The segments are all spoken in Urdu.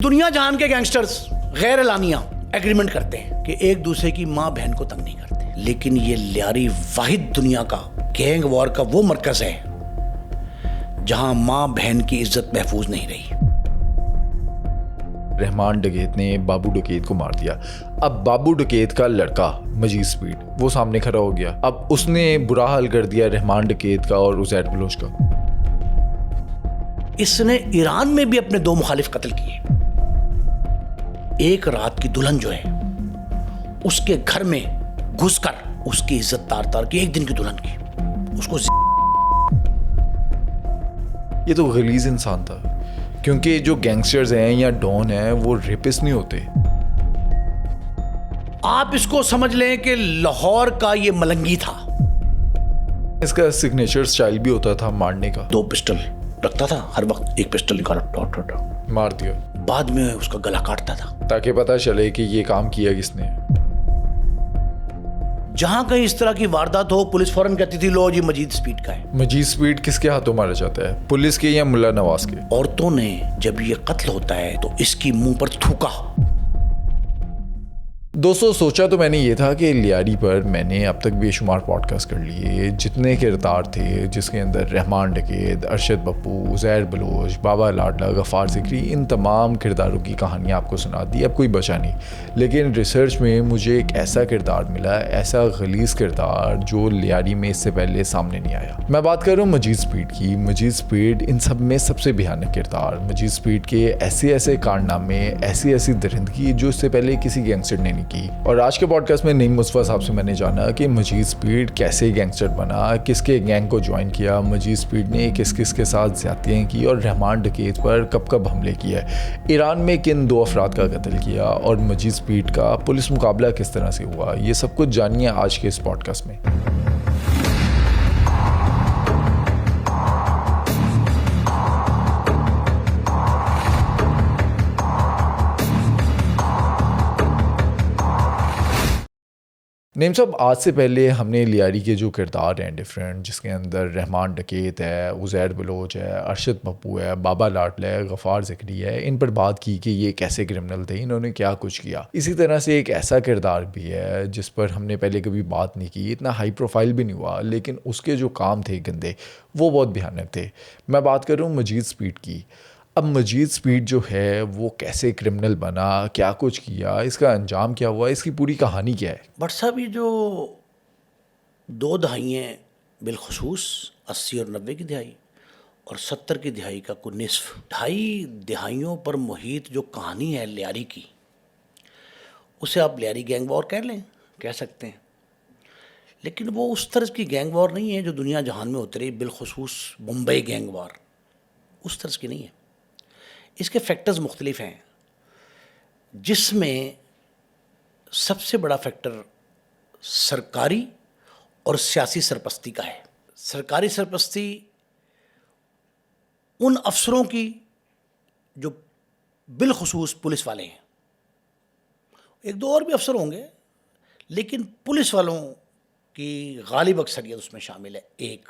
دنیا جہان کے گینگسٹرز غیر اعلانیہ ایگریمنٹ کرتے ہیں کہ ایک دوسرے کی ماں بہن کو تنگ نہیں کرتے، لیکن یہ لیاری واحد دنیا کا گینگ وار کا وہ مرکز ہے جہاں ماں بہن کی عزت محفوظ نہیں رہی۔ رحمان ڈکیت نے بابو ڈکیت کو مار دیا۔ اب بابو ڈکیت کا لڑکا مجید سپیڈ وہ سامنے کھڑا ہو گیا۔ اب اس نے برا حال کر دیا رحمان ڈکیت کا اور عزیر بلوچ کا۔ اس نے ایران میں بھی اپنے 2 مخالف قتل کیے۔ ایک رات کی دلہن جو ہے اس کے گھر میں گھس کر اس کی عزت تار تار کی، ایک دن کی دلہن کی، اس کو یہ تو غلیظ انسان تھا، کیونکہ جو گینگسٹرز ہیں یا ڈون ہیں وہ ریپس نہیں ہوتے۔ آپ اس کو سمجھ لیں کہ لاہور کا یہ ملنگی تھا۔ اس کا سگنیچر سٹائل بھی ہوتا تھا مارنے کا، 2 پسٹل رکھتا تھا، ہر وقت ایک پسٹل نکالا مار دیا، بعد میں اس کا گلا کاٹتا تھا تاکہ پتہ چلے کہ یہ کام کیا کس نے۔ جہاں کہیں اس طرح کی واردات ہو پولیس فوراً کہتی تھی لو جی مجید سپیڈ کا ہے۔ مجید سپیڈ کس کے ہاتھوں مارا جاتا ہے، پولیس کے یا ملا نواز کے؟ عورتوں نے جب یہ قتل ہوتا ہے تو اس کی منہ پر تھوکا۔ دوستو سوچا تو میں نے یہ تھا کہ لیاری پر میں نے اب تک بے شمار پوڈ کاسٹ کر لیے، جتنے کردار تھے جس کے اندر رحمان ڈکیت، ارشد بپو، عزیر بلوچ، بابا لاڈلا، غفار ذکری، ان تمام کرداروں کی کہانیاں آپ کو سنا دی، اب کوئی بچا نہیں۔ لیکن ریسرچ میں مجھے ایک ایسا کردار ملا، ایسا غلیظ کردار جو لیاری میں اس سے پہلے سامنے نہیں آیا۔ میں بات کر رہا ہوں مجید سپیڈ کی۔ مجید سپیڈ ان سب میں سب سے بھیانک کردار۔ مجید سپیڈ کے ایسے کارنامے، ایسی درندگی جو اس سے پہلے کسی گینگسٹر نے نہیں کی۔ اور آج کے پوڈ کاسٹ میں نعیم مصطفیٰ صاحب سے میں نے جانا کہ مجید سپیڈ کیسے گینگسٹر بنا، کس کے گینگ کو جوائن کیا، مجید سپیڈ نے کس کے ساتھ زیادتیاں کی اور رحمان ڈکیت پر کب حملے کیے، ایران میں کن 2 افراد کا قتل کیا اور مجید سپیڈ کا پولیس مقابلہ کس طرح سے ہوا۔ یہ سب کچھ جانیے آج کے اس پوڈ کاسٹ میں۔ نیم صاحب، آج سے پہلے ہم نے لیاری کے جو کردار ہیں ڈیفرنٹ، جس کے اندر رحمان ڈکیت ہے، عزیر بلوچ ہے، ارشد بپو ہے، بابا لاڈلا ہے، غفار ذکری ہے، ان پر بات کی کہ یہ کیسے کرمنل تھے، انہوں نے کیا کچھ کیا۔ اسی طرح سے ایک ایسا کردار بھی ہے جس پر ہم نے پہلے کبھی بات نہیں کی، اتنا ہائی پروفائل بھی نہیں ہوا، لیکن اس کے جو کام تھے گندے وہ بہت بھیانک تھے۔ میں بات کر رہا ہوں مجید سپیڈ کی۔ اب مجید سپیڈ جو ہے وہ کیسے کرمنل بنا، کیا کچھ کیا، اس کا انجام کیا ہوا، اس کی پوری کہانی کیا ہے؟ بٹ صاحب، یہ جو 2 دہائیاں بالخصوص 80 اور 90 کی دہائی اور 70 کی دہائی کا کوئی نصف، 2.5 دہائیوں پر محیط جو کہانی ہے لیاری کی، اسے آپ لیاری گینگ وار کہہ سکتے ہیں، لیکن وہ اس طرز کی گینگ وار نہیں ہے جو دنیا جہان میں ہوتی رہی، بالخصوص بمبئی گینگ وار اس طرز کی نہیں ہے۔ اس کے فیکٹرز مختلف ہیں، جس میں سب سے بڑا فیکٹر سرکاری اور سیاسی سرپرستی کا ہے۔ سرکاری سرپرستی ان افسروں کی جو بالخصوص پولیس والے ہیں، 1-2 اور بھی افسر ہوں گے، لیکن پولیس والوں کی غالب اکثریت اس میں شامل ہے۔ ایک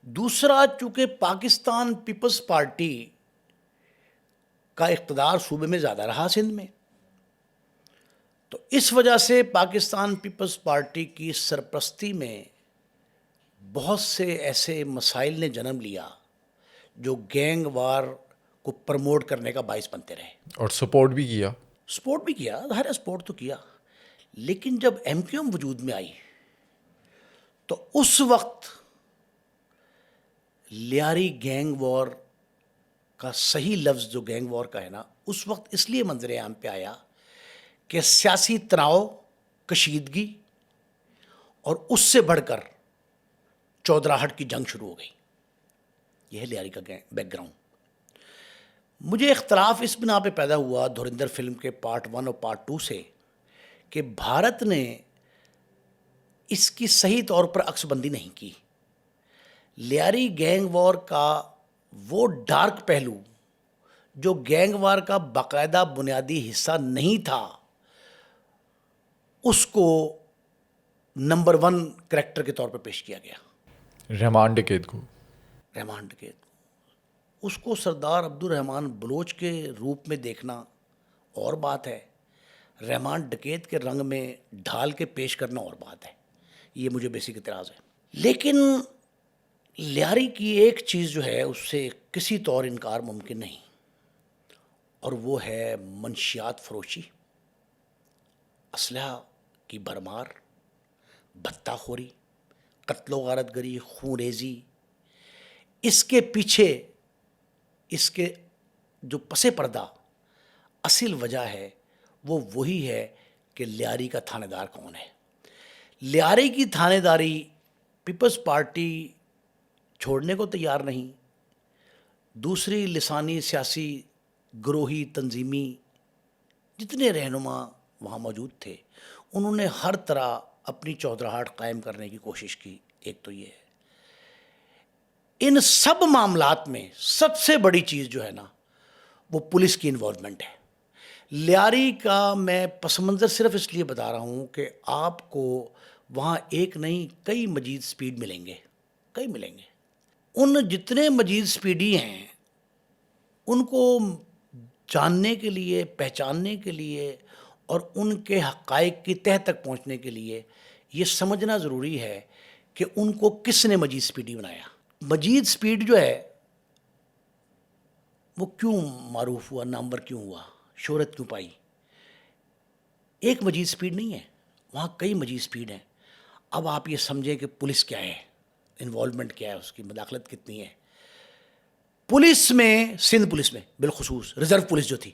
دوسرا، چونکہ پاکستان پیپلز پارٹی کا اقتدار صوبے میں زیادہ رہا، سندھ میں، تو اس وجہ سے پاکستان پیپلز پارٹی کی سرپرستی میں بہت سے ایسے مسائل نے جنم لیا جو گینگ وار کو پروموٹ کرنے کا باعث بنتے رہے۔ اور سپورٹ بھی کیا۔ سپورٹ بھی کیا، ظاہر سپورٹ تو کیا، لیکن جب ایم کیو ایم وجود میں آئی تو اس وقت لیاری گینگ وار کا صحیح لفظ جو گینگ وار کا ہے نا، اس وقت اس لیے منظر عام پہ آیا کہ سیاسی تناؤ، کشیدگی اور اس سے بڑھ کر چودراہٹ کی جنگ شروع ہو گئی۔ یہ ہے لیاری کا بیک گراؤنڈ۔ مجھے اختلاف اس بنا پہ پیدا ہوا دھرندر فلم کے پارٹ 1 اور پارٹ 2 سے کہ بھارت نے اس کی صحیح طور پر عکس بندی نہیں کی۔ لیاری گینگ وار کا وہ ڈارک پہلو جو گینگ وار کا باقاعدہ بنیادی حصہ نہیں تھا، اس کو نمبر 1 کریکٹر کے طور پہ پیش کیا گیا۔ رحمان ڈکیت کو اس کو سردار عبدالرحمان بلوچ کے روپ میں دیکھنا اور بات ہے، رحمان ڈکیت کے رنگ میں ڈھال کے پیش کرنا اور بات ہے. یہ مجھے بیسک اعتراض ہے. لیکن لیاری کی ایک چیز جو ہے اس سے کسی طور انکار ممکن نہیں، اور وہ ہے منشیات فروشی، اسلحہ کی بھرمار، بھتہ خوری، قتل و غارت گری، خون ریزی. اس کے پیچھے اس کے جو پس پردہ اصل وجہ ہے وہ وہی ہے کہ لیاری کا تھانے دار کون ہے. لیاری کی تھانے داری پیپلز پارٹی چھوڑنے کو تیار نہیں. دوسری لسانی سیاسی گروہی تنظیمی جتنے رہنما وہاں موجود تھے انہوں نے ہر طرح اپنی چودراہٹ قائم کرنے کی کوشش کی. ایک تو یہ ہے. ان سب معاملات میں سب سے بڑی چیز جو ہے نا وہ پولیس کی انوالومنٹ ہے. لیاری کا میں پس منظر صرف اس لیے بتا رہا ہوں کہ آپ کو وہاں ایک نہیں کئی مزید سپیڈ ملیں گے، کئی ملیں گے. ان جتنے مزید سپیڈی ہیں ان کو جاننے کے لیے، پہچاننے کے لیے اور ان کے حقائق کی تہ تک پہنچنے کے لیے یہ سمجھنا ضروری ہے کہ ان کو کس نے مزید سپیڈی بنایا. مزید سپیڈ جو ہے وہ کیوں معروف ہوا، نامور کیوں ہوا، شہرت کیوں پائی؟ ایک مزید سپیڈ نہیں ہے، وہاں کئی مزید سپیڈ ہیں. اب آپ یہ سمجھیں کہ پولیس کیا ہے، انوالومنٹ کیا ہے، اس کی مداخلت کتنی ہے. پولیس میں، سندھ پولیس میں بالخصوص ریزرو پولیس جو تھی،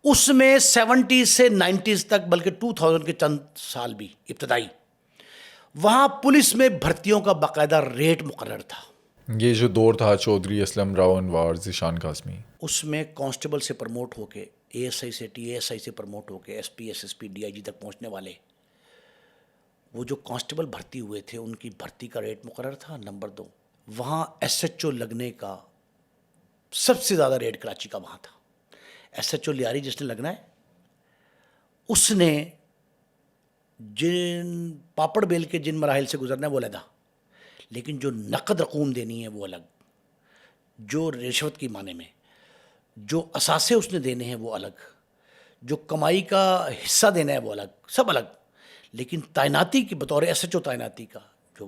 اس میں 70 سے 90 تک، بلکہ 2000 کے چند سال بھی ابتدائی، وہاں پولیس میں بھرتیوں کا باقاعدہ ریٹ مقرر تھا. یہ جو دور تھا چودھری اسلم راؤ انوار، ذیشان قاسمی، اس میں کانسٹیبل سے پروموٹ ہو کے اے ایس آئی سے، ٹی اے ایس آئی سے پروموٹ ہو کے ایس پی، ایس ایس پی، ڈی آئی جی تک پہنچنے والے وہ جو کانسٹیبل بھرتی ہوئے تھے ان کی بھرتی کا ریٹ مقرر تھا. نمبر 2، وہاں ایس ایچ او لگنے کا سب سے زیادہ ریٹ کراچی کا وہاں تھا. ایس ایچ او لیاری جس نے لگنا ہے اس نے جن پاپڑ بیل کے جن مراحل سے گزرنا ہے وہ علیحدہ، لیکن جو نقد رقوم دینی ہے وہ الگ، جو رشوت کی معنی میں جو اثاثے اس نے دینے ہیں وہ الگ، جو کمائی کا حصہ دینا ہے وہ الگ، سب الگ. لیکن تعیناتی کی بطور ایس ایچ او تعیناتی کا جو،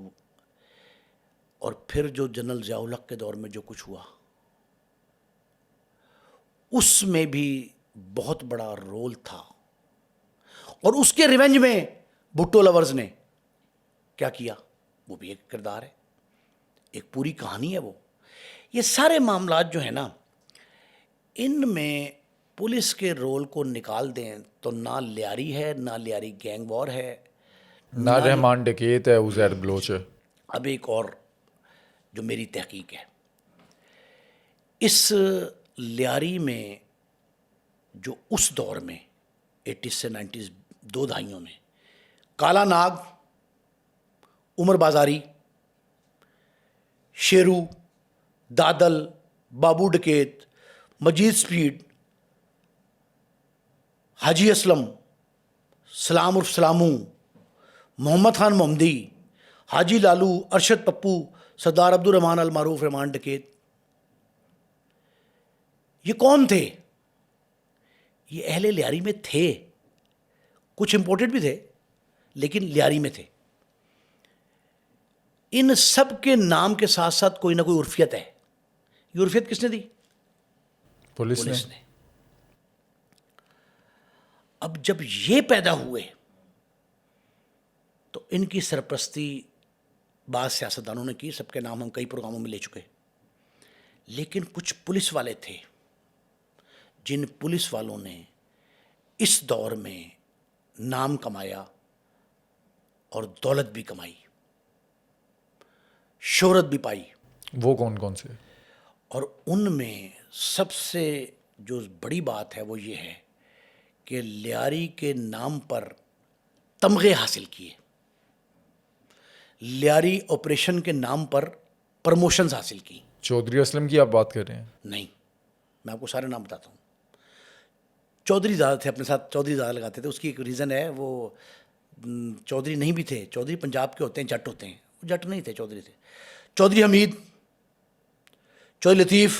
اور پھر جو جنرل ضیاء الحق کے دور میں جو کچھ ہوا اس میں بھی بہت بڑا رول تھا. اور اس کے ریونج میں بھٹو لورز نے کیا کیا وہ بھی ایک کردار ہے، ایک پوری کہانی ہے وہ. یہ سارے معاملات جو ہیں نا ان میں پولیس کے رول کو نکال دیں تو نہ لیاری ہے، نہ لیاری گینگ وار ہے، نہ رحمان ڈکیت ہے، عزیر بلوچ ہے. اب ایک اور جو میری تحقیق ہے، اس لیاری میں جو اس دور میں 80 سے 90 دو دہائیوں میں کالا ناگ، عمر بازاری، شیرو، دادل، بابو ڈکیت، مجید سپیڈ، حاجی اسلم، سلام عرف سلامو، محمد خان محمدی، حاجی لالو، ارشد پپو، سردار عبدالرحمان المعروف رحمان ڈکیت، یہ کون تھے؟ یہ اہل لیاری میں تھے، کچھ امپورٹڈ بھی تھے لیکن لیاری میں تھے. ان سب کے نام کے ساتھ ساتھ کوئی نہ کوئی عرفیت ہے. یہ عرفیت کس نے دی؟ پولیس نے. اب جب یہ پیدا ہوئے تو ان کی سرپرستی بعض سیاستدانوں نے کی، سب کے نام ہم کئی پروگراموں میں لے چکے. لیکن کچھ پولیس والے تھے جن پولیس والوں نے اس دور میں نام کمایا اور دولت بھی کمائی، شہرت بھی پائی. وہ کون کون سے؟ اور ان میں سب سے جو بڑی بات ہے وہ یہ ہے کہ لیاری کے نام پر تمغے حاصل کیے، لیاری آپریشن کے نام پر پروموشنز حاصل کی. چودھری اسلم کی آپ بات کر رہے ہیں؟ نہیں، میں آپ کو سارے نام بتاتا ہوں. چودھری زیادہ تھے، اپنے ساتھ چودھری زیادہ لگاتے تھے. اس کی ایک ریزن ہے، وہ چودھری نہیں بھی تھے. چودھری پنجاب کے ہوتے ہیں، جٹ ہوتے ہیں، وہ جٹ نہیں تھے، چودھری تھے. چودھری حمید، چودھری لطیف،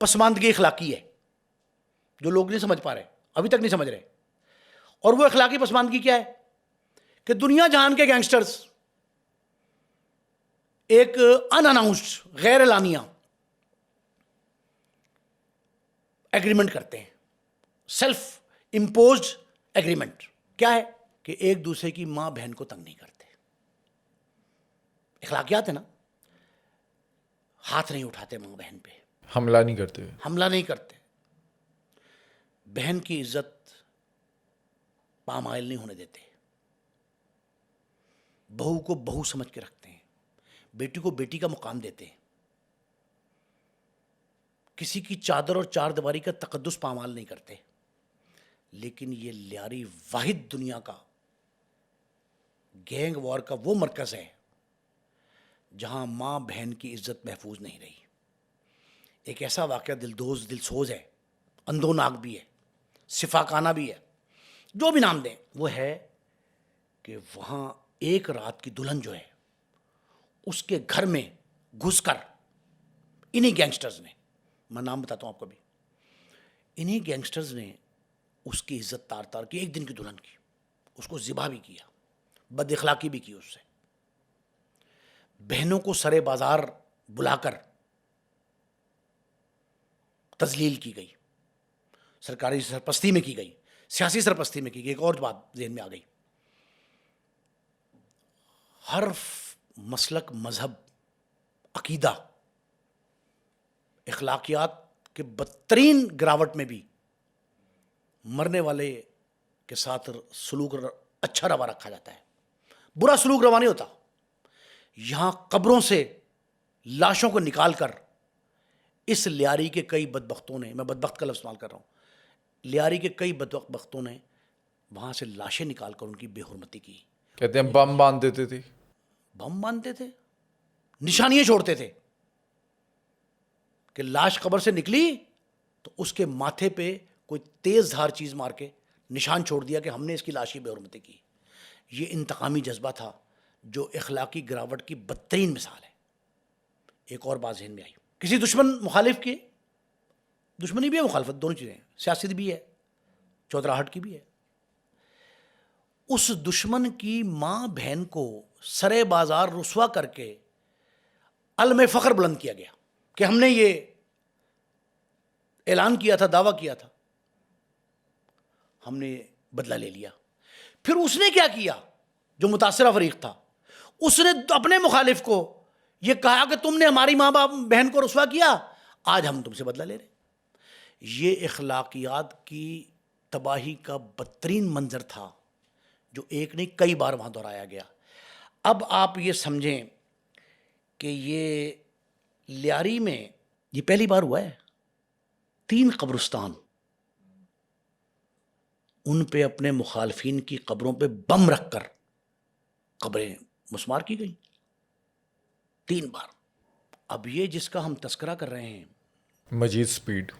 پسماندگی اخلاقی ہے جو لوگ نہیں سمجھ پا رہے, ابھی تک نہیں سمجھ رہے. اور وہ اخلاقی پسماندگی کیا ہے کہ دنیا جہان کے گینگسٹرز ایک ان اناؤنسڈ غیر اعلانیہ ایگریمنٹ کرتے ہیں, سیلف امپوزڈ ایگریمنٹ. کیا ہے کہ ایک دوسرے کی ماں بہن کو تنگ نہیں کرتے. اخلاقیات ہے نا, ہاتھ نہیں اٹھاتے ماں بہن پہ, حملہ نہیں کرتے, حملہ نہیں کرتے, بہن کی عزت پامائل نہیں ہونے دیتے, بہو کو بہو سمجھ کے رکھتے ہیں, بیٹی کو بیٹی کا مقام دیتے ہیں, کسی کی چادر اور چار دیواری کا تقدس پامال نہیں کرتے. لیکن یہ لیاری واحد دنیا کا گینگ وار کا وہ مرکز ہے جہاں ماں بہن کی عزت محفوظ نہیں رہی. ایک ایسا واقعہ دلسوز ہے, اندوناک بھی ہے, صفاقانہ بھی ہے, جو بھی نام دیں, وہ ہے کہ وہاں ایک رات کی دلہن جو ہے اس کے گھر میں گھس کر انہی گینگسٹرز نے, میں نام بتاتا ہوں آپ کو بھی, انہی گینگسٹرز نے اس کی عزت تار تار کی, ایک دن کی دلہن کی, اس کو ذبح بھی کیا, بد اخلاقی بھی کی اس سے. بہنوں کو سرے بازار بلا کر تذلیل کی گئی, سرکاری سرپرستی میں کی گئی, سیاسی سرپرستی میں کی گئی. ایک اور بات ذہن میں آ گئی, ہر مسلک, مذہب, عقیدہ, اخلاقیات کے بدترین گراوٹ میں بھی مرنے والے کے ساتھ سلوک اچھا روا رکھا جاتا ہے, برا سلوک روا نہیں ہوتا. یہاں قبروں سے لاشوں کو نکال کر اس لیاری کے کئی بدبختوں نے, میں بدبخت کا لفظ استعمال کر رہا ہوں, لیاری کے کئی بدبختوں نے وہاں سے لاشیں نکال کر ان کی بے حرمتی کی. کہتے ہیں بم باندھ دیتے تھے, بم باندھتے تھے, نشانیاں چھوڑتے تھے کہ لاش قبر سے نکلی تو اس کے ماتھے پہ کوئی تیز دھار چیز مار کے نشان چھوڑ دیا کہ ہم نے اس کی لاش کی بے حرمتی کی. یہ انتقامی جذبہ تھا جو اخلاقی گراوٹ کی بدترین مثال ہے. ایک اور بات ذہن میں آئی, کسی دشمن مخالف کی دشمنی بھی ہے, مخالفت, دونوں چیزیں ہیں, سیاست بھی ہے, چودراہٹ کی بھی ہے. اس دشمن کی ماں بہن کو سرے بازار رسوا کر کے علم فخر بلند کیا گیا کہ ہم نے یہ اعلان کیا تھا, دعویٰ کیا تھا, ہم نے بدلہ لے لیا. پھر اس نے کیا کیا, جو متاثرہ فریق تھا, اس نے اپنے مخالف کو یہ کہا کہ تم نے ہماری ماں باپ بہن کو رسوا کیا, آج ہم تم سے بدلہ لے رہے. یہ اخلاقیات کی تباہی کا بدترین منظر تھا جو ایک نہیں کئی بار وہاں دہرایا گیا. اب آپ یہ سمجھیں کہ یہ لیاری میں یہ پہلی بار ہوا ہے. 3 قبرستان, ان پہ اپنے مخالفین کی قبروں پہ بم رکھ کر قبریں مسمار کی گئی 3 بار. اب یہ جس کا ہم تذکرہ کر رہے ہیں, مجید سپیڈ,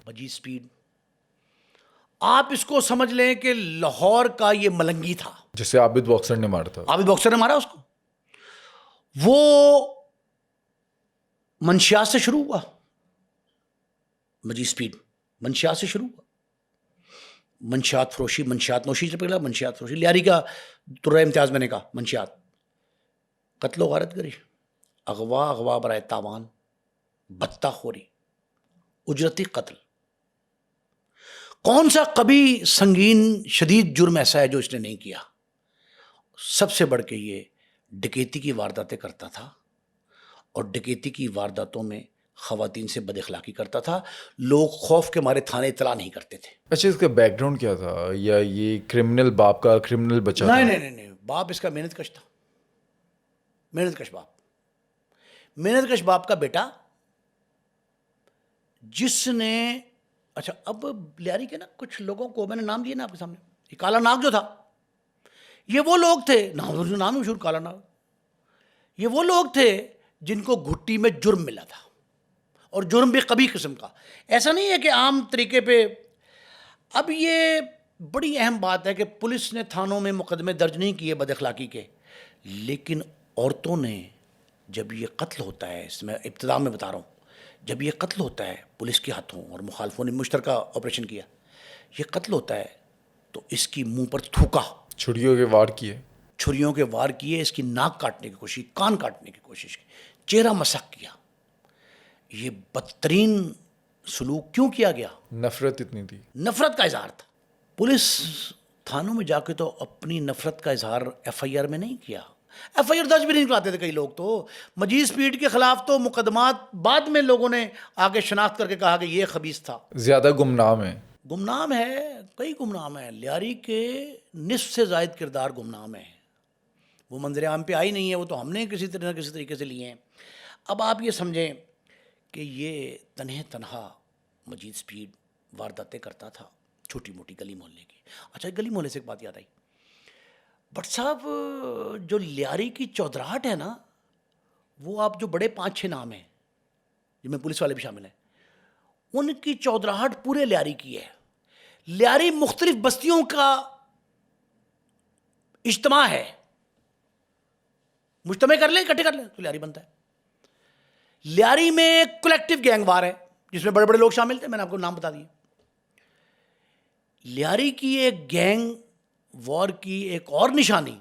آپ اس کو سمجھ لیں کہ لاہور کا یہ ملنگی تھا جسے عابد باکسر نے مارا تھا. عابد باکسر نے مارا اس کو. وہ منشیات سے شروع ہوا, مجید سپیڈ منشیات سے شروع ہوا, منشیات فروشی, منشیات نوشی سے پہلا منشیات فروشی, لیاری کا ترہ امتیاز میں نے کہا, منشیات, قتل و غارت گری, اغوا برائے تاوان, بتہ خوری, اجرتی قتل. کون سا کبھی سنگین شدید جرم ایسا ہے جو اس نے نہیں کیا؟ سب سے بڑھ کے یہ ڈکیتی کی وارداتیں کرتا تھا, اور ڈکیتی کی وارداتوں میں خواتین سے بد اخلاقی کرتا تھا. لوگ خوف کے مارے تھانے اطلاع نہیں کرتے تھے. اچھا, اس کا بیک گراؤنڈ کیا تھا, یا یہ کرمنل باپ کا کرمنل بچہ تھا؟ نہیں, باپ اس کا محنت کش تھا, محنت کش باپ کا بیٹا, جس نے, اچھا اب لیاری کے نا کچھ لوگوں کو میں نے نام دیے نا آپ کے سامنے, یہ کالا ناگ جو تھا, یہ وہ لوگ تھے, نام مشہور کالا ناگ, یہ وہ لوگ تھے جن کو گھٹی میں جرم ملا تھا, اور جرم بھی قبیح قسم کا. ایسا نہیں ہے کہ عام طریقے پہ. اب یہ بڑی اہم بات ہے کہ پولیس نے تھانوں میں مقدمے درج نہیں کیے بد اخلاقی کے, لیکن عورتوں نے, جب یہ قتل ہوتا ہے, اس میں ابتدا میں بتا رہا ہوں, جب یہ قتل ہوتا ہے پولیس کے ہاتھوں اور مخالفوں نے مشترکہ آپریشن کیا، یہ قتل ہوتا ہے تو اس کی منہ پر تھوکا، چھڑیوں کے وار کیے، چھریوں کے وار کیے، اس کی ناک کاٹنے کی کوشش، کان کاٹنے کی کوشش کی، چہرہ مسخ کیا. یہ بدترین سلوک کیوں کیا گیا؟ نفرت اتنی تھی. نفرت کا اظہار تھا. پولیس تھانوں میں جا کے تو اپنی نفرت کا اظہار ایف آئی آر میں نہیں کیا. ایف آئی آر درج بھی نہیں کراتے تھے کئی لوگ. تو مجید سپیڈ کے خلاف تو مقدمات بعد میں لوگوں نے آگے شناخت کر کے کہا کہ یہ خبیث تھا. زیادہ گمنام ہے. گمنام ہے، کئی گمنام ہیں. لیاری کے نصف سے زائد کردار گمنام ہیں. وہ منظر عام پہ آئی نہیں ہے، وہ تو ہم نے کسی طرح کسی طریقے سے لیے ہیں. اب آپ یہ سمجھیں کہ یہ تنہا مجید سپیڈ وارداتیں کرتا تھا چھوٹی موٹی گلی محلے کی. اچھا گلی محلے سے ایک بات یاد آئی، بٹ صاحب جو لیاری کی چودراہٹ ہے نا، وہ آپ جو بڑے 5-6 نام ہیں جن میں پولیس والے بھی شامل ہیں، ان کی چودراہٹ پورے لیاری کی ہے. لیاری مختلف بستیوں کا اجتماع ہے. مجتمع کر لیں، اکٹھے کر لیں تو لیاری بنتا ہے. لیاری میں ایک کلیکٹیو گینگ وار ہے جس میں بڑے بڑے لوگ شامل تھے، میں نے آپ کو نام بتا دیے. لیاری کی ایک گینگ وار کی ایک اور نشانی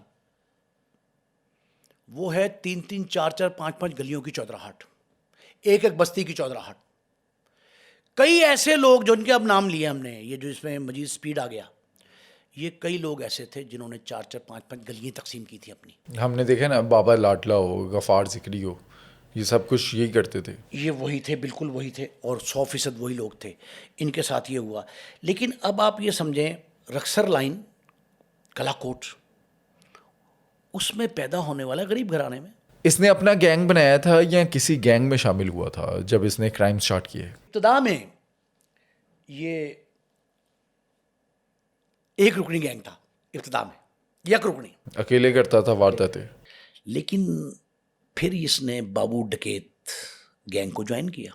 وہ ہے 3-3, 4-4, 5-5 گلیوں کی چودراہٹ، ایک ایک بستی کی چودراہٹ. کئی ایسے لوگ جن کے اب نام لیے ہم نے، یہ جو اس میں مجید سپیڈ آ گیا، یہ کئی لوگ ایسے تھے جنہوں نے 4-4, 5-5 گلیاں تقسیم کی تھی اپنی. ہم نے دیکھا نا، بابا لاڈلا ہو، غفار ذکری ہو، یہ سب کچھ یہی کرتے تھے. یہ وہی تھے، بالکل وہی تھے، اور 100% وہی لوگ تھے. ان کے ساتھ یہ ہوا. لیکن اب آپ یہ سمجھیں رکسر لائن، کلا کوٹ، اس میں پیدا ہونے والا غریب گھرانے میں. اس نے اپنا گینگ بنایا تھا یا کسی گینگ میں شامل ہوا تھا جب اس نے کرائم سٹارٹ کیے؟ ابتدا میں یہ ایک رکنی گینگ تھا، ابتدا میں یک رکنی، اکیلے کرتا تھا وارداتیں. لیکن پھر اس نے بابو ڈکیت گینگ کو جوائن کیا،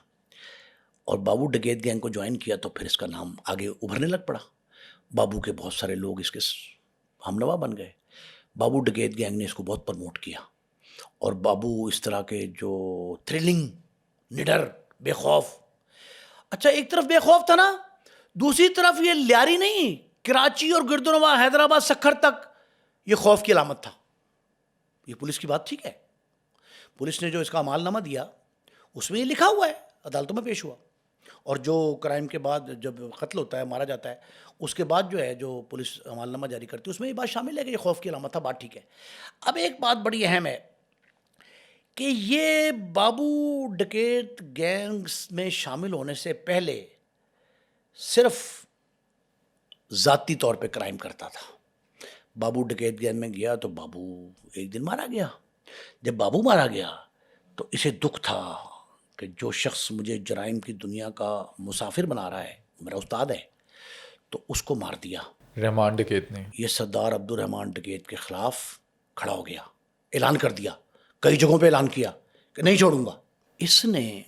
اور بابو ڈکیت گینگ کو جوائن کیا تو پھر اس کا نام آگے ابھرنے لگ پڑا. بابو کے بہت سارے لوگ اس کے ہمنوا بن گئے. بابو ڈکیت گینگ نے اس کو بہت پروموٹ کیا، اور بابو اس طرح کے جو تھرلنگ، نڈر، بے خوف. اچھا ایک طرف بے خوف تھا نا، دوسری طرف یہ لیاری نہیں، کراچی اور گردنواں، حیدرآباد، سکھر تک یہ خوف کی علامت تھا. یہ پولیس کی بات ٹھیک ہے. پولیس نے جو اس کا عمال نامہ دیا اس میں یہ لکھا ہوا ہے، عدالتوں میں پیش ہوا. اور جو کرائم کے بعد جب قتل ہوتا ہے، مارا جاتا ہے، اس کے بعد جو ہے جو پولیس عمال نامہ جاری کرتی ہے اس میں یہ بات شامل ہے کہ یہ خوف کی علامت تھا. بات ٹھیک ہے. اب ایک بات بڑی اہم ہے کہ یہ بابو ڈکیت گینگز میں شامل ہونے سے پہلے صرف ذاتی طور پہ کرائم کرتا تھا. بابو ڈکیت گینگ میں گیا تو بابو ایک دن مارا گیا. جب بابو مارا گیا تو اسے دکھ تھا کہ جو شخص مجھے جرائم کی دنیا کا مسافر بنا رہا ہے، میرا استاد ہے، تو اس کو مار دیا. رحمان ڈکیت نے یہ سردار عبدالرحمان ڈکیت کے خلاف کھڑا ہو گیا، اعلان کر دیا، کئی جگہوں پہ اعلان کیا کہ نہیں چھوڑوں گا. اس نے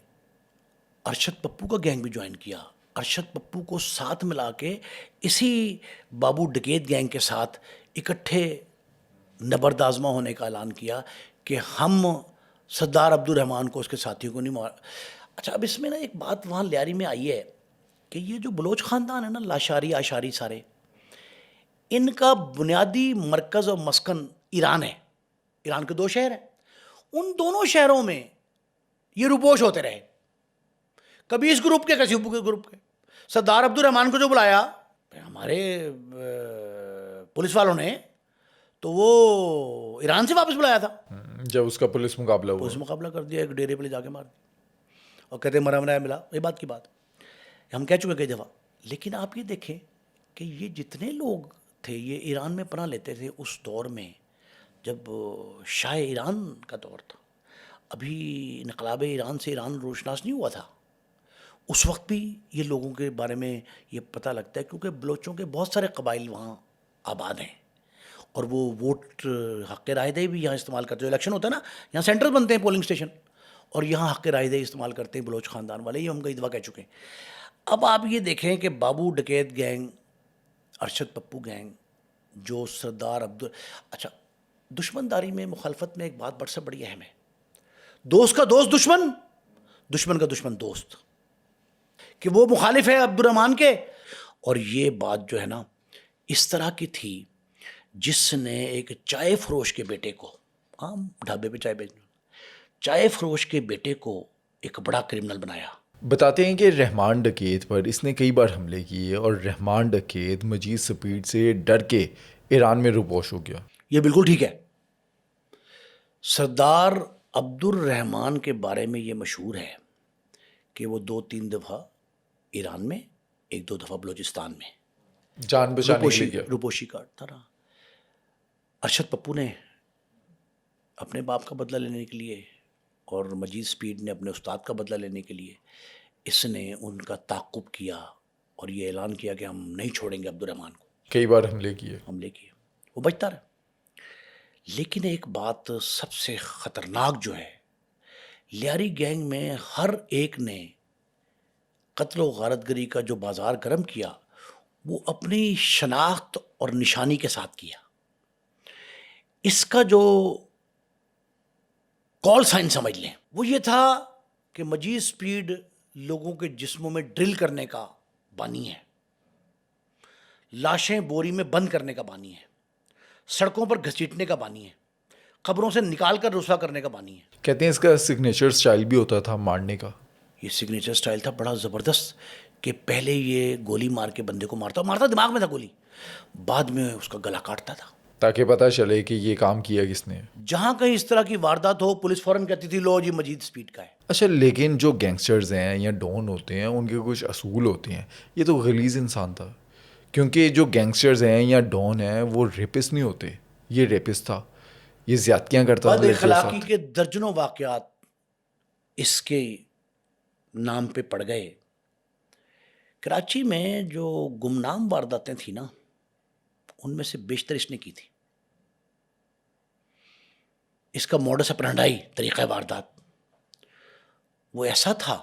ارشد پپو کا گینگ بھی جوائن کیا. ارشد پپو کو ساتھ ملا کے اسی بابو ڈکیت گینگ کے ساتھ اکٹھے نبرد آزما ہونے کا اعلان کیا کہ ہم سردار عبدالرحمان کو، اس کے ساتھیوں کو نہیں مار. اچھا اب اس میں نا ایک بات وہاں لیاری میں آئی ہے کہ یہ جو بلوچ خاندان ہے نا، لاشاری آشاری سارے، ان کا بنیادی مرکز اور مسکن ایران ہے. ایران کے 2 شہر ہیں، ان دونوں شہروں میں یہ روپوش ہوتے رہے، کبھی اس گروپ کے کسی گروپ کے. سردار عبدالرحمان کو جو بلایا ہمارے پولیس والوں نے تو وہ ایران سے واپس بلایا تھا. جب اس کا پولیس مقابلہ ہوا، پولیس مقابلہ کر دیا، ایک ڈیرے پہ لے جا کے مار دیا اور کہتے مرا منایا ملا. یہ بات کی بات ہم کہہ چکے کئی دفعہ. لیکن آپ یہ دیکھیں کہ یہ جتنے لوگ تھے یہ ایران میں پناہ لیتے تھے اس دور میں جب شاہ ایران کا دور تھا. ابھی انقلاب ایران سے ایران روشناس نہیں ہوا تھا. اس وقت بھی یہ لوگوں کے بارے میں یہ پتہ لگتا ہے کیونکہ بلوچوں کے بہت سارے قبائل وہاں آباد ہیں، اور وہ ووٹ حق رائے دہی بھی یہاں استعمال کرتے ہیں. الیکشن ہوتا ہے نا، یہاں سینٹرل بنتے ہیں پولنگ اسٹیشن، اور یہاں حق رائے دہی استعمال کرتے ہیں بلوچ خاندان والے. یہ ہم کئی دفعہ کہہ چکے ہیں. اب آپ یہ دیکھیں کہ بابو ڈکیت گینگ، ارشد پپو گینگ، جو سردار اچھا دشمن داری میں، مخالفت میں ایک بات بڑھ سے بڑی اہم ہے، دوست کا دوست دشمن، دشمن کا دشمن دوست, کہ وہ مخالف ہے عبد الرحمان کے. اور یہ بات جو ہے نا اس طرح کی تھی جس نے ایک چائے فروش کے بیٹے کو, عام ڈھابے پہ چائے بیچنے, چائے فروش کے بیٹے کو ایک بڑا کرمنل بنایا. بتاتے ہیں کہ رحمان ڈکیت پر اس نے کئی بار حملے کیے اور رحمان ڈکیت مجید سپیڈ سے ڈر کے ایران میں روپوش ہو گیا. یہ بالکل ٹھیک ہے. سردار عبد الرحمان کے بارے میں یہ مشہور ہے کہ وہ 2-3 دفعہ ایران میں, 1-2 دفعہ بلوچستان میں جان بچانے کے لیے گیا. روپوشی کاٹتا رہا. ارشد پپو نے اپنے باپ کا بدلہ لینے کے لیے اور مجید سپیڈ نے اپنے استاد کا بدلہ لینے کے لیے اس نے ان کا تعاقب کیا اور یہ اعلان کیا کہ ہم نہیں چھوڑیں گے عبد الرحمان کو. کئی بار حملے کیے. وہ بچتا رہا. لیکن ایک بات سب سے خطرناک جو ہے, لیاری گینگ میں ہر ایک نے قتل و غارت گری کا جو بازار گرم کیا وہ اپنی شناخت اور نشانی کے ساتھ کیا. اس کا جو کال سائن سمجھ لیں وہ یہ تھا کہ مجید سپیڈ لوگوں کے جسموں میں ڈرل کرنے کا بانی ہے, لاشیں بوری میں بند کرنے کا بانی ہے, سڑکوں پر گھسیٹنے کا بانی ہے, قبروں سے نکال کر رسوا کرنے کا بانی ہے. کہتے ہیں اس کا سگنیچر سٹائل بھی ہوتا تھا مارنے کا. یہ سگنیچر سٹائل تھا بڑا زبردست کہ پہلے یہ گولی مار کے بندے کو مارتا دماغ میں تھا گولی, بعد میں اس کا گلا کاٹتا تھا تاکہ پتہ چلے کہ یہ کام کیا کس نے. جہاں کہیں اس طرح کی واردات ہو پولیس فوراً کہتی تھی لو جی مجید سپیڈ کا ہے. اچھا, لیکن جو گینگسٹرز ہیں یا ڈون ہوتے ہیں ان کے کچھ اصول ہوتے ہیں. یہ تو غلیظ انسان تھا, کیونکہ جو گینگسٹرز ہیں یا ڈون ہیں وہ ریپس نہیں ہوتے. یہ ریپس تھا, یہ زیادتیاں کرتا تھا. بد اخلاقی کے درجنوں واقعات اس کے نام پہ پڑ گئے. کراچی میں جو گمنام وارداتیں تھیں نا ان میں سے بیشتر اس نے کی تھی. اس کا موڈس اپرنڈائی طریقہ واردات وہ ایسا تھا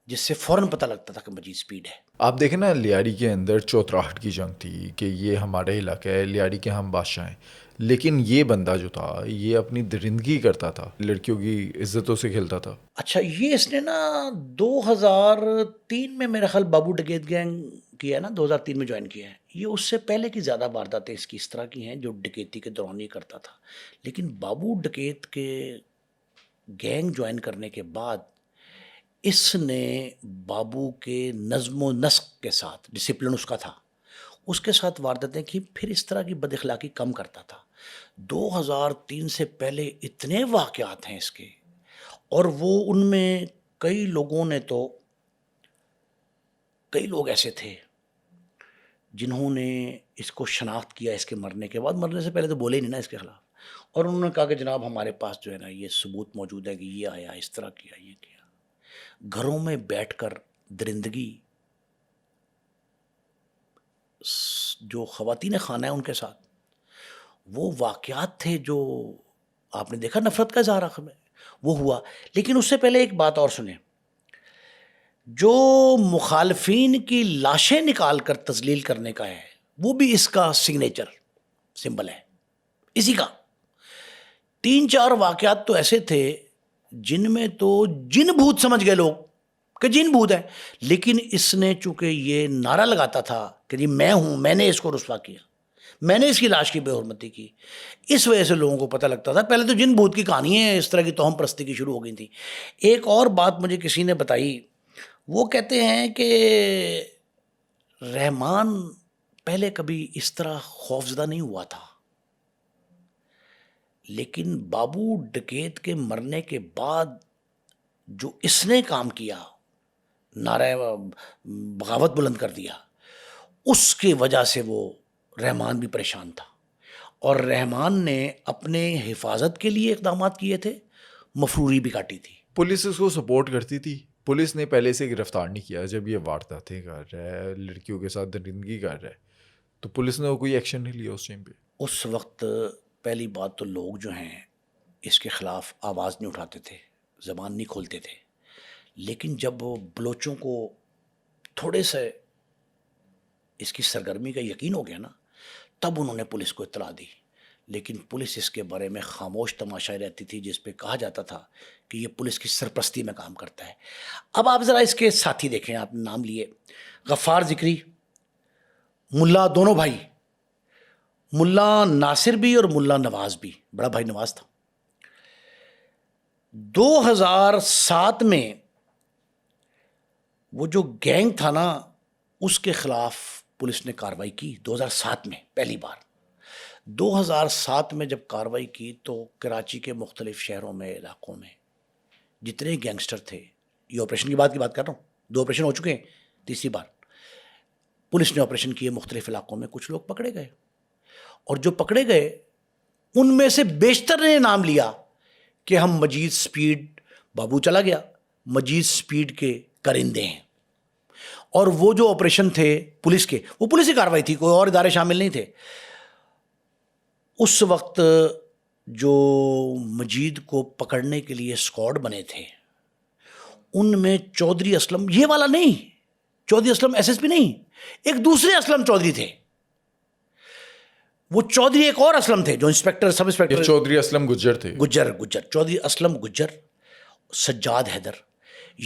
جس سے فوراً پتہ لگتا تھا کہ مجید سپیڈ ہے. آپ دیکھیں نا, لیاری کے اندر چوتراہٹ کی جنگ تھی کہ یہ ہمارا علاقہ ہے, لیاری کے ہم بادشاہ ہیں. لیکن یہ بندہ جو تھا یہ اپنی درندگی کرتا تھا, لڑکیوں کی عزتوں سے کھیلتا تھا. اچھا, یہ اس نے نا 2003 میں میرا خیال بابو ڈکیت گینگ کیا ہے نا, 2003 میں جوائن کیا ہے. یہ اس سے پہلے کی زیادہ وارداتیں اس کی اس طرح کی ہیں جو ڈکیتی کے دوران یہ کرتا تھا. لیکن بابو ڈکیت کے گینگ جوائن کرنے کے بعد اس نے بابو کے نظم و نسق کے ساتھ, ڈسپلن اس کا تھا, اس کے ساتھ وارداتیں کی. پھر اس طرح کی بد اخلاقی کم کرتا تھا. 2003 سے پہلے اتنے واقعات ہیں اس کے, اور وہ ان میں کئی لوگ ایسے تھے جنہوں نے اس کو شناخت کیا اس کے مرنے کے بعد. مرنے سے پہلے تو بولے ہی نہیں نا اس کے خلاف, اور انہوں نے کہا کہ جناب ہمارے پاس جو ہے نا یہ ثبوت موجود ہے کہ یہ آیا, اس طرح کیا, یہ کیا. گھروں میں بیٹھ کر درندگی, جو خواتین خانہ ہیں ان کے ساتھ وہ واقعات تھے جو آپ نے دیکھا, نفرت کا اظہار آخر میں وہ ہوا. لیکن اس سے پہلے ایک بات اور سنیں, جو مخالفین کی لاشیں نکال کر تذلیل کرنے کا ہے وہ بھی اس کا سگنیچر سمبل ہے اسی کا. 3-4 واقعات تو ایسے تھے جن میں تو جن بھوت سمجھ گئے لوگ کہ جن بھوت ہیں, لیکن اس نے چونکہ یہ نعرہ لگاتا تھا کہ جی میں ہوں, میں نے اس کو رسوا کیا, میں نے اس کی لاش کی بے حرمتی کی, اس وجہ سے لوگوں کو پتہ لگتا تھا. پہلے تو جن بھوت کی کہانیاں اس طرح کی توہم پرستی کی شروع ہو گئی تھی. ایک اور بات مجھے کسی نے بتائی, وہ کہتے ہیں کہ رحمان پہلے کبھی اس طرح خوفزدہ نہیں ہوا تھا, لیکن بابو ڈکیت کے مرنے کے بعد جو اس نے کام کیا, نعرہ بغاوت بلند کر دیا, اس کی وجہ سے وہ رحمان بھی پریشان تھا. اور رحمان نے اپنے حفاظت کے لیے اقدامات کیے تھے, مفروری بھی کاٹی تھی. پولیس اس کو سپورٹ کرتی تھی. پولیس نے پہلے سے گرفتار نہیں کیا. جب یہ وارداتیں کر رہا ہے, لڑکیوں کے ساتھ درندگی کر رہا ہے, تو پولیس نے کوئی ایکشن نہیں لیا اس ٹائم پہ. اس وقت پہلی بات تو لوگ جو ہیں اس کے خلاف آواز نہیں اٹھاتے تھے, زبان نہیں کھولتے تھے. لیکن جب بلوچوں کو تھوڑے سے اس کی سرگرمی کا یقین ہو گیا نا, تب انہوں نے پولیس کو اطلاع دی. لیکن پولیس اس کے بارے میں خاموش تماشائی رہتی تھی، جس پہ کہا جاتا تھا کہ یہ پولیس کی سرپرستی میں کام کرتا ہے۔ اب آپ ذرا اس کے ساتھی دیکھیں، آپ نے نام لیے غفار ذکری، ملا، دونوں بھائی، ملا ناصر بھی اور ملا نواز بھی، بڑا بھائی نواز تھا۔ 2007 میں وہ جو گینگ تھا نا، اس کے خلاف پولیس نے کارروائی کی 2007 میں پہلی بار۔ 2007 میں جب کارروائی کی تو کراچی کے مختلف شہروں میں، علاقوں میں جتنے گینگسٹر تھے، یہ آپریشن کی بات کر رہا ہوں، 2 آپریشن ہو چکے ہیں، تیسری بار پولیس نے آپریشن کیے مختلف علاقوں میں، کچھ لوگ پکڑے گئے، اور جو پکڑے گئے ان میں سے بیشتر نے نام لیا کہ ہم مجید سپیڈ، بابو چلا گیا، مجید سپیڈ کے کرندے ہیں۔ اور وہ جو آپریشن تھے پولیس کے، وہ پولیس کی کارروائی تھی، کوئی اور ادارے شامل نہیں تھے۔ اس وقت جو مجید کو پکڑنے کے لیے اسکواڈ بنے تھے، ان میں چودھری اسلم، یہ والا نہیں، Chaudhry Aslam S S P نہیں، ایک دوسرے اسلم چودھری تھے، وہ چودھری ایک اور اسلم تھے جو inspector, sub inspector, Chaudhary Aslam Gujjar تھے، گجر چودھری اسلم گجر، سجاد حیدر،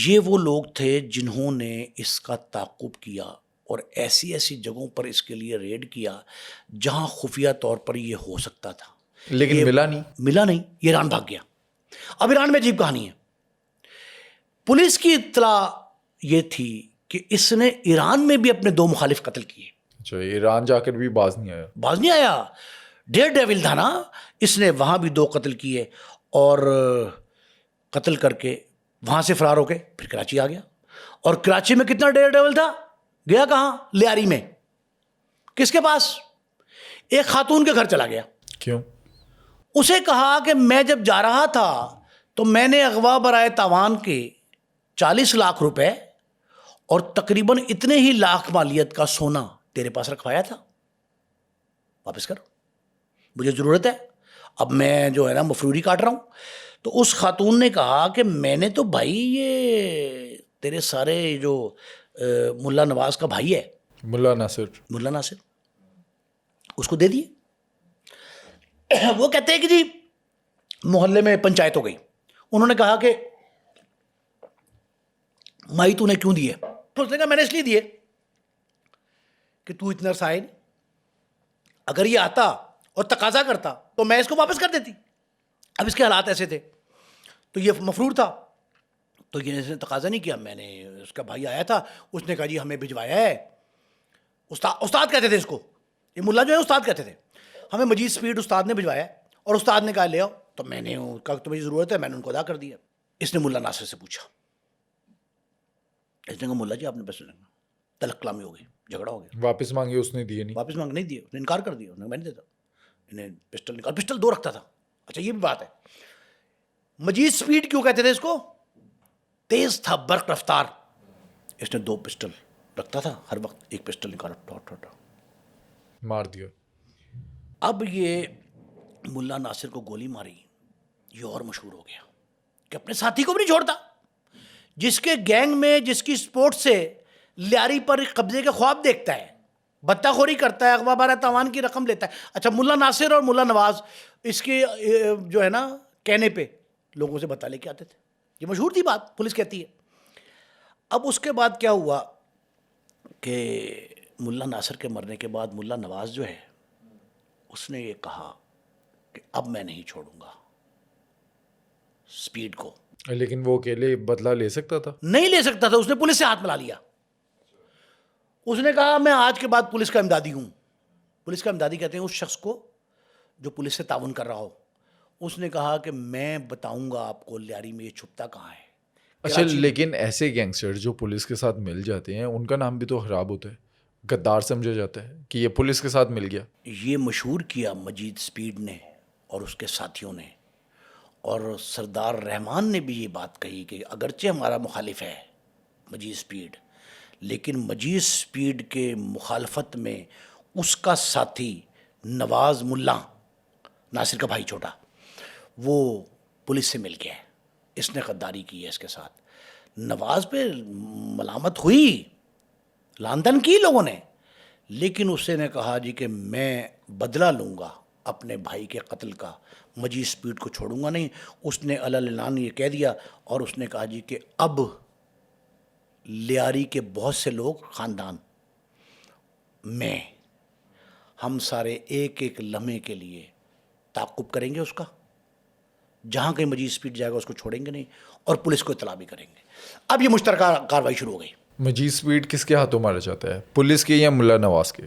یہ وہ لوگ تھے جنہوں نے اس کا تعاقب کیا اور ایسی ایسی جگہوں پر اس کے لیے ریڈ کیا جہاں خفیہ طور پر یہ ہو سکتا تھا، لیکن ملا نہیں، یہ ایران بھاگ گیا۔ اب ایران میں عجیب کہانی ہے، پولیس کی اطلاع یہ تھی کہ اس نے ایران میں بھی اپنے 2 مخالف قتل کیے۔ اچھا، ایران جا کر بھی باز نہیں آیا، ڈیئر ڈیول تھا نا، اس نے وہاں بھی 2 قتل کیے، اور قتل کر کے وہاں سے فرار ہو کے پھر کراچی آ گیا۔ اور کراچی میں کتنا ڈیئر ڈیول تھا، گیا کہاں؟ لیاری میں، کس کے پاس؟ ایک خاتون کے گھر چلا گیا۔ کیوں؟ اسے کہا کہ میں جب جا رہا تھا تو میں نے اغوا برائے تاوان کے 40 لاکھ روپے اور تقریباً اتنے ہی لاکھ مالیت کا سونا تیرے پاس رکھوایا تھا، واپس کر، مجھے ضرورت ہے، اب میں جو ہے نا مفروری کاٹ رہا ہوں۔ تو اس خاتون نے کہا کہ میں نے تو بھائی یہ تیرے سارے جو ملا نواز کا بھائی ہے، ملا ناصر، اس کو دے دیے۔ وہ کہتے ہیں کہ جی محلے میں پنچایت ہو گئی، انہوں نے کہا کہ مائی تو نے کیوں دیے؟ تو اس نے کہا میں نے اس لیے دیے کہ تو اتنا عرصہ آئے نہیں، اگر یہ آتا اور تقاضا کرتا تو میں اس کو واپس کر دیتی۔ اب اس کے حالات ایسے تھے، تو یہ مفرور تھا، تو یہ اس نے تقاضا نہیں کیا، میں نے، اس کا بھائی آیا تھا، اس نے کہا جی ہمیں بھجوایا ہے، استاد کہتے تھے اس کو، یہ ملا جو ہے استاد کہتے تھے، ہمیں مجید سپیڈ استاد نے بھجوایا ہے، اور استاد نے کہا لے آؤ، تو میں نے کہا تو مجھے ضرورت ہے، میں نے ان کو ادا کر دیا۔ اس نے ملا ناصر سے پوچھا، اس نے کہا ملا جی آپ نے پیسے لینا، تلق کلامی ہو گئی، جھگڑا ہو گیا، واپس مانگے، اس نے دیے نہیں، واپس مانگ نہیں دیے، اس نے انکار کر دیا، میں نہیں دیتا، انہیں پسٹل نکال، پسٹل 2 رکھتا تھا۔ اچھا یہ بھی بات ہے، مجید سپیڈ کیوں کہتے تھے اس کو؟ تیز تھا، برق رفتار، اس نے 2 پسٹل رکھتا تھا، ہر وقت ایک پسٹل نکالا، مار دیا۔ اب یہ ملا ناصر کو گولی ماری، یہ اور مشہور ہو گیا کہ اپنے ساتھی کو بھی نہیں چھوڑتا، جس کے گینگ میں، جس کی سپورٹ سے لیاری پر قبضے کے خواب دیکھتا ہے، بتہ خوری کرتا ہے، اغوا بارہ تاوان کی رقم لیتا ہے۔ اچھا ملا ناصر اور ملا نواز اس کے جو ہے نا کہنے پہ لوگوں سے بتا لے کے آتے تھے، یہ مشہور تھی بات، پولیس کہتی ہے۔ اب اس کے بعد کیا ہوا کہ ملا ناصر کے مرنے کے بعد ملا نواز جو ہے اس نے یہ کہا کہ اب میں نہیں چھوڑوں گا سپیڈ کو، لیکن وہ اکیلے بدلہ لے سکتا تھا؟ نہیں لے سکتا تھا، اس نے پولیس سے ہاتھ ملا لیا، اس نے کہا میں آج کے بعد پولیس کا امدادی ہوں۔ پولیس کا امدادی کہتے ہیں اس شخص کو جو پولیس سے تعاون کر رہا ہو۔ اس نے کہا کہ میں بتاؤں گا آپ کو لیاری میں یہ چھپتا کہاں ہے۔ اچھا لیکن ایسے گینگسٹر جو پولیس کے ساتھ مل جاتے ہیں ان کا نام بھی تو خراب ہوتا ہے، غدار سمجھا جاتا ہے کہ یہ پولیس کے ساتھ مل گیا۔ یہ مشہور کیا مجید سپیڈ نے اور اس کے ساتھیوں نے، اور سردار رحمان نے بھی یہ بات کہی کہ اگرچہ ہمارا مخالف ہے مجید سپیڈ، لیکن مجید سپیڈ کے مخالفت میں اس کا ساتھی نواز ملا ناصر کا بھائی چھوٹا، وہ پولیس سے مل گیا ہے، اس نے غداری کی ہے اس کے ساتھ۔ نواز پہ ملامت ہوئی، لان تان کی لوگوں نے، لیکن اس نے کہا جی کہ میں بدلہ لوں گا اپنے بھائی کے قتل کا، مجید سپیڈ کو چھوڑوں گا نہیں. اس نے اعلان یہ کہہ دیا اور اس نے کہا جی کہ اب لیاری کے بہت سے لوگ خاندان میں ہم سارے ایک ایک لمحے کے لیے تعاقب کریں گے اس کا، جہاں کہیں مجید سپیڈ جائے گا اس کو چھوڑیں گے نہیں، اور پولیس کو اطلاع بھی کریں گے. اب یہ مشترکہ کارروائی شروع ہو گئی. مجید سپیڈ کس کے ہاتھوں مارا جاتا ہے، پولیس کے یا ملا نواز کے؟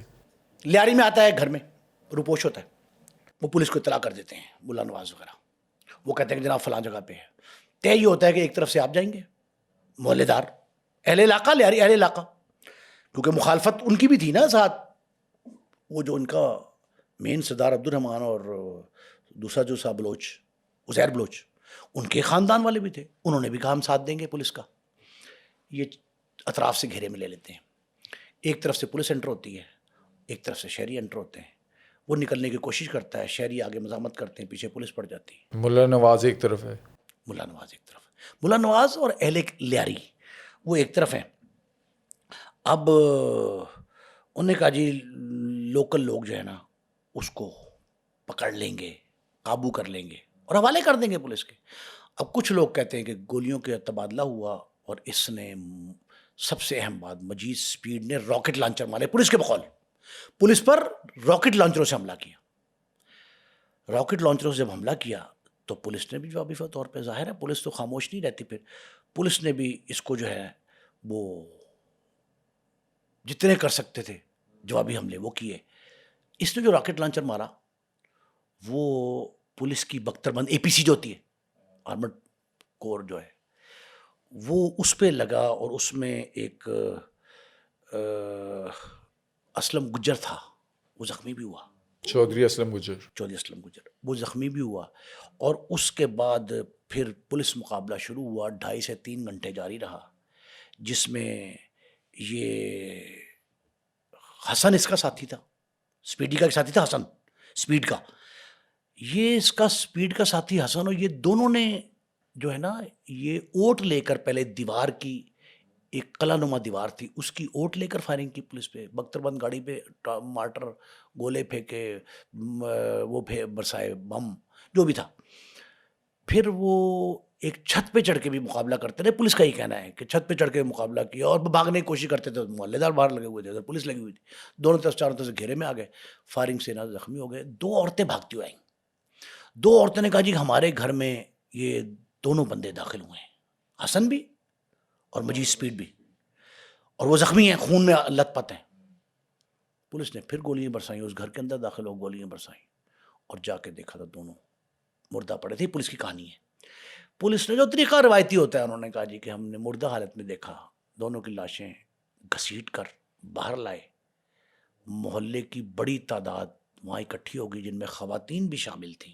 لیاری میں آتا ہے، گھر میں روپوش ہوتا ہے، وہ پولیس کو اطلاع کر دیتے ہیں ملا نواز وغیرہ. وہ کہتے ہیں کہ جناب فلاں جگہ پہ ہے. طے یہ ہوتا ہے کہ ایک طرف سے آپ جائیں گے، محلے دار، اہل علاقہ، لیاری اہل علاقہ، کیونکہ مخالفت ان کی بھی تھی نا ساتھ. وہ جو ان کا مین سردار عبد الرحمان اور دوسرا جو سا بلوچ عزیر بلوچ، ان کے خاندان والے بھی تھے، انہوں نے بھی کہا ہم ساتھ دیں گے پولیس کا. یہ اطراف سے گھیرے میں لے لیتے ہیں. ایک طرف سے پولیس انٹر ہوتی ہے، ایک طرف سے شہری انٹر ہوتے ہیں. وہ نکلنے کی کوشش کرتا ہے، شہری آگے مزاحمت کرتے ہیں، پیچھے پولیس پڑ جاتی ہے. ملا نواز ایک طرف ہے، ملا نواز ایک طرف ہے، ملا نواز اور اہل لیاری وہ ایک طرف ہیں. اب انہوں نے کہا جی لوکل لوگ جو ہے نا اس کو پکڑ لیں گے، قابو کر لیں گے اور حوالے کر دیں گے پولیس کے. اب کچھ لوگ کہتے ہیں کہ گولیوں کا تبادلہ ہوا اور اس نے، سب سے اہم بات، مجید سپیڈ نے راکٹ لانچر مارے پولیس کے بقول، پولیس پر راکٹ لانچروں سے حملہ کیا. راکٹ لانچروں سے جب حملہ کیا تو پولیس نے بھی جوابی طور پہ، ظاہر ہے پولیس تو خاموش نہیں رہتی، پھر پولیس نے بھی اس کو جو ہے وہ جتنے کر سکتے تھے جوابی حملے وہ کیے. اس نے جو راکٹ لانچر مارا وہ پولیس کی بختر بند APC جو ہوتی ہے، آرمڈ کور جو ہے، وہ اس پہ لگا اور اس میں ایک اسلم گجر تھا، وہ زخمی بھی ہوا. چودھری اسلم گجر وہ زخمی بھی ہوا. اور اس کے بعد پھر پولیس مقابلہ شروع ہوا، 2.5 سے 3 گھنٹے جاری رہا، جس میں یہ حسن اس کا ساتھی تھا، سپیڈی کا ساتھی تھا حسن سپیڈ کا، یہ اس کا سپیڈ کا ساتھی حسن، اور یہ دونوں نے جو ہے نا یہ اوٹ لے کر، پہلے دیوار کی ایک قلعہ نما دیوار تھی، اس کی اوٹ لے کر فائرنگ کی پولیس پہ، بختر بند گاڑی پہ مارٹر گولے پھینکے، وہ برسائے بم جو بھی تھا. پھر وہ ایک چھت پہ چڑھ کے بھی مقابلہ کرتے رہے. پولیس کا ہی کہنا ہے کہ چھت پہ چڑھ کے مقابلہ کیا اور بھاگنے کی کوشش کرتے تھے، محلے دار باہر لگے ہوئے تھے، ادھر پولیس لگی ہوئی تھی، دونوں طرف چاروں طرف سے گھیرے میں آ گئے. فائرنگ سے نہ زخمی ہو گئے. 2 عورتیں بھاگتی ہوئی آئیں. 2 عورتوں نے کہا جی ہمارے گھر میں یہ دونوں بندے داخل ہوئے ہیں، حسن بھی اور مجید سپیڈ بھی، اور وہ زخمی ہیں، خون میں لت پت ہیں. پولیس نے پھر گولیاں برسائیں، اس گھر کے اندر داخل ہو گولیاں برسائیں اور جا کے دیکھا تو دونوں مردہ پڑے تھے. پولیس کی کہانی ہے. پولیس نے جو طریقہ روایتی ہوتا ہے، انہوں نے کہا جی کہ ہم نے مردہ حالت میں دیکھا، دونوں کی لاشیں گھسیٹ کر باہر لائے. محلے کی بڑی تعداد وہاں اکٹھی ہو گئی، جن میں خواتین بھی شامل تھیں.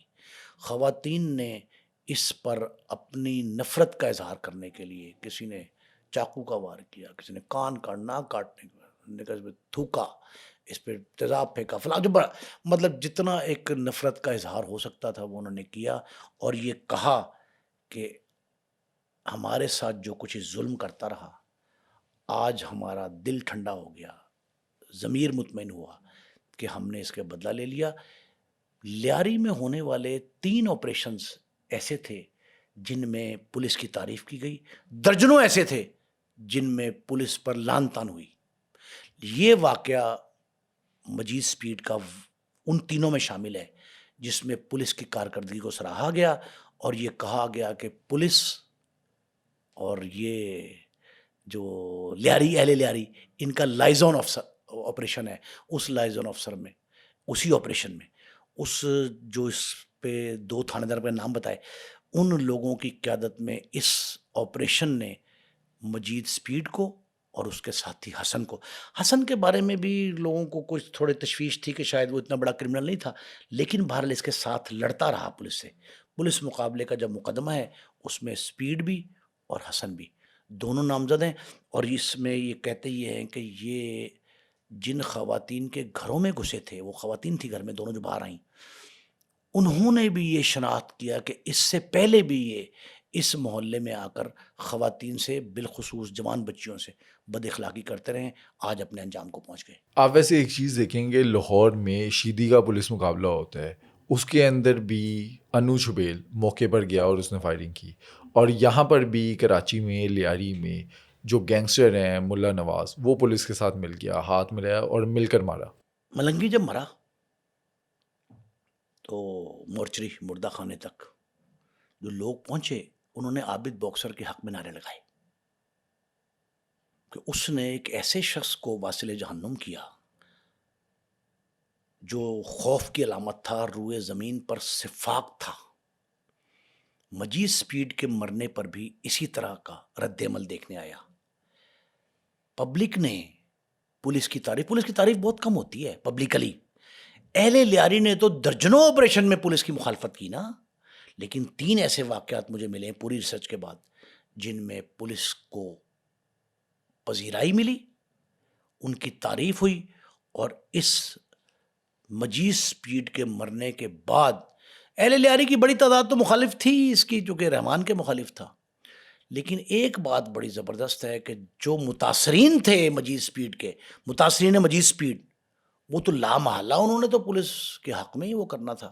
خواتین نے اس پر اپنی نفرت کا اظہار کرنے کے لیے کسی نے چاقو کا وار کیا، کسی نے کان کا ناک کاٹنے کا تھوکا، اس پہ تیزاب پھینکا، فلاں، جو بڑا مطلب جتنا ایک نفرت کا اظہار ہو سکتا تھا وہ انہوں نے کیا. اور یہ کہا کہ ہمارے ساتھ جو کچھ ظلم کرتا رہا، آج ہمارا دل ٹھنڈا ہو گیا، ضمیر مطمئن ہوا کہ ہم نے اس کے بدلہ لے لیا. لیاری میں ہونے والے 3 آپریشنز ایسے تھے جن میں پولیس کی تعریف کی گئی، درجنوں ایسے تھے جن میں پولیس پر لعن طعن ہوئی. یہ واقعہ مجید سپیڈ کا ان 3 میں شامل ہے جس میں پولیس کی کارکردگی کو سراہا گیا اور یہ کہا گیا کہ پولیس اور یہ جو لیاری، اہل لیاری، ان کا لائزون آپریشن ہے. اس لائزون آفسر میں، اسی آپریشن میں، اس جو اس پہ 2 تھانے دار کا نام بتائے، ان لوگوں کی قیادت میں اس آپریشن نے مجید سپیڈ کو اور اس کے ساتھی حسن کو، حسن کے بارے میں بھی لوگوں کو کچھ تھوڑے تشویش تھی کہ شاید وہ اتنا بڑا کرمنل نہیں تھا، لیکن بہرحال اس کے ساتھ لڑتا رہا پولیس سے. پولیس مقابلے کا جب مقدمہ ہے اس میں سپیڈ بھی اور حسن بھی دونوں نامزد ہیں. اور اس میں یہ کہتے یہ ہیں کہ یہ جن خواتین کے گھروں میں گھسے تھے، وہ خواتین تھی گھر میں، دونوں جو باہر آئیں، انہوں نے بھی یہ شناخت کیا کہ اس سے پہلے بھی یہ اس محلے میں آ کر خواتین سے، بالخصوص جوان بچیوں سے بد اخلاقی کرتے رہے، آج اپنے انجام کو پہنچ گئے. آپ ویسے ایک چیز دیکھیں گے، لاہور میں شیدی کا پولیس مقابلہ ہوتا ہے اس کے اندر بھی انو چھبیل موقع پر گیا اور اس نے فائرنگ کی. اور یہاں پر بھی کراچی میں لیاری میں جو گینگسٹر ہیں ملا نواز, وہ پولیس کے ساتھ مل گیا, ہاتھ ملایا اور مل کر مارا. ملنگی جب مرا تو مورچری مردہ خانے تک جو لوگ پہنچے, انہوں نے عابد باکسر کے حق میں نعرے لگائے کہ اس نے ایک ایسے شخص کو واصل جہنم کیا جو خوف کی علامت تھا, روئے زمین پر صفاق تھا. مجید سپیڈ کے مرنے پر بھی اسی طرح کا رد عمل دیکھنے آیا. پبلک نے پولیس کی تعریف بہت کم ہوتی ہے پبلکلی. اہل لیاری نے تو درجنوں آپریشن میں پولیس کی مخالفت کی نا, لیکن 3 ایسے واقعات مجھے ملے پوری ریسرچ کے بعد جن میں پولیس کو پذیرائی ملی, ان کی تعریف ہوئی, اور اس مجید سپیڈ کے مرنے کے بعد اہل لیاری کی بڑی تعداد تو مخالف تھی اس کی, چونکہ رحمان کے مخالف تھا. لیکن ایک بات بڑی زبردست ہے کہ جو متاثرین تھے مجید سپیڈ کے, متاثرین مجید سپیڈ, وہ تو لامحالہ انہوں نے تو پولیس کے حق میں ہی وہ کرنا تھا,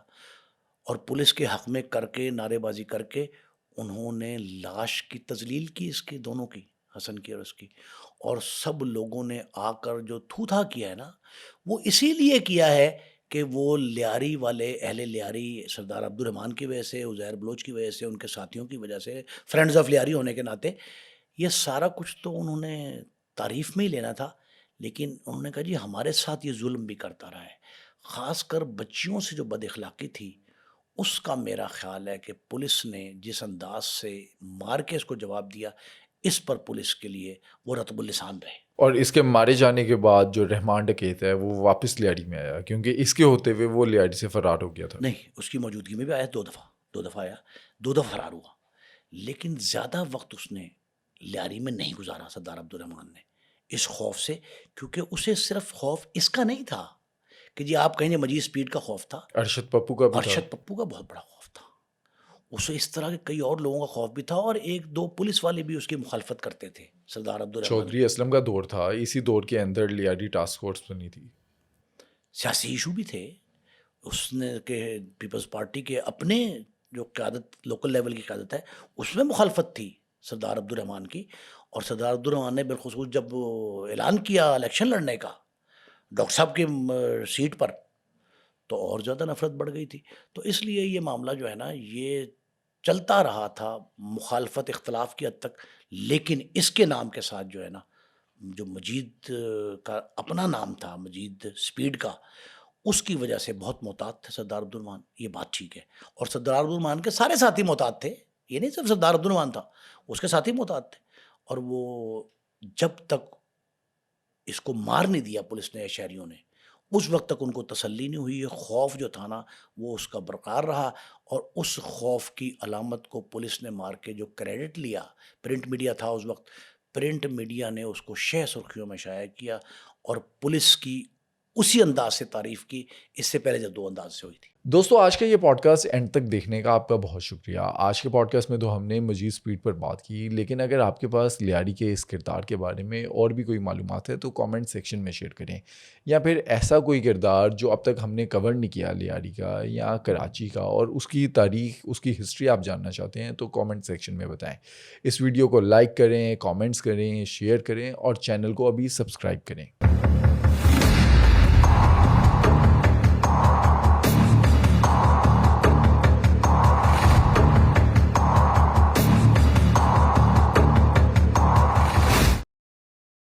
اور پولیس کے حق میں کر کے نعرے بازی کر کے انہوں نے لاش کی تذلیل کی, اس کی دونوں کی, حسن کی اور اس کی. اور سب لوگوں نے آ کر جو تھو تھا کیا ہے نا, وہ اسی لیے کیا ہے کہ وہ لیاری والے, اہل لیاری, سردار عبد الرحمان کی وجہ سے, عزیر بلوچ کی وجہ سے, ان کے ساتھیوں کی وجہ سے, فرینڈز آف لیاری ہونے کے ناطے, یہ سارا کچھ تو انہوں نے تعریف میں ہی لینا تھا. لیکن انہوں نے کہا جی ہمارے ساتھ یہ ظلم بھی کرتا رہا ہے, خاص کر بچیوں سے جو بد اخلاقی تھی, اس کا میرا خیال ہے کہ پولیس نے جس انداز سے مار کے اس کو جواب دیا, اس پر پولیس کے لیے وہ رطب اللسان رہے. اور اس کے مارے جانے کے بعد جو رحمان ڈکیت ہے وہ واپس لیاری میں آیا, کیونکہ اس کے ہوتے ہوئے وہ لیاری سے فرار ہو گیا تھا. نہیں, اس کی موجودگی میں بھی آیا, 2 دفعہ آیا, 2 دفعہ فرار ہوا. لیکن زیادہ وقت اس نے لیاری میں نہیں گزارا سردار عبد الرحمان نے, اس خوف سے, کیونکہ اسے صرف خوف اس کا نہیں تھا کہ جی آپ کہیں مجید سپیڈ کا خوف تھا, ارشد پپو کا بھی تھا. ارشد پپو کا بہت بڑا خوف تھا, اسے اس طرح کے کئی اور لوگوں کا خوف بھی تھا, اور 1-2 پولیس والے بھی اس کی مخالفت کرتے تھے سردار عبد الرحمان. چودھری اسلم کا دور تھا, اسی دور کے اندر لیاری ٹاسک فورس بنی تھی. سیاسی ایشو بھی تھے, اس نے کہ پیپلز پارٹی کے اپنے جو قیادت, لوکل لیول کی قیادت ہے, اس میں مخالفت تھی سردار عبد الرحمان کی. اور سردار عبد الرحمان نے بالخصوص جب اعلان کیا الیکشن لڑنے کا ڈاکٹر صاحب کی سیٹ پر, تو اور زیادہ نفرت بڑھ گئی تھی. تو اس لیے یہ معاملہ جو ہے نا یہ چلتا رہا تھا, مخالفت اختلاف کی حد تک. لیکن اس کے نام کے ساتھ جو ہے نا, جو مجید کا اپنا نام تھا مجید سپیڈ کا, اس کی وجہ سے بہت محتاط تھے سردار عبد الرحمان, یہ بات ٹھیک ہے. اور سردار عبد الرحمان کے سارے ساتھی محتاط تھے, یہ نہیں صرف سردار عبد الرحمان تھا, اس کے ساتھی محتاط تھے. اور وہ جب تک اس کو مار نہیں دیا پولیس نے, شہریوں نے, اس وقت تک ان کو تسلی نہیں ہوئی. خوف جو تھا نا وہ اس کا برقرار رہا, اور اس خوف کی علامت کو پولیس نے مار کے جو کریڈٹ لیا, پرنٹ میڈیا تھا اس وقت, پرنٹ میڈیا نے اس کو شہ سرخیوں میں شائع کیا, اور پولیس کی اسی انداز سے تعریف کی, اس سے پہلے جب 2 انداز سے ہوئی تھی. دوستو آج کا یہ پوڈ کاسٹ اینڈ تک دیکھنے کا آپ کا بہت شکریہ. آج کے پوڈ کاسٹ میں تو ہم نے مجید سپیڈ پر بات کی, لیکن اگر آپ کے پاس لیاری کے اس کردار کے بارے میں اور بھی کوئی معلومات ہے تو کامنٹ سیکشن میں شیئر کریں, یا پھر ایسا کوئی کردار جو اب تک ہم نے کور نہیں کیا لیاری کا یا کراچی کا, اور اس کی تاریخ, اس کی ہسٹری آپ جاننا چاہتے ہیں تو کامنٹ سیکشن میں بتائیں. اس ویڈیو کو لائک کریں, کامنٹس کریں, شیئر کریں, اور چینل کو ابھی سبسکرائب کریں.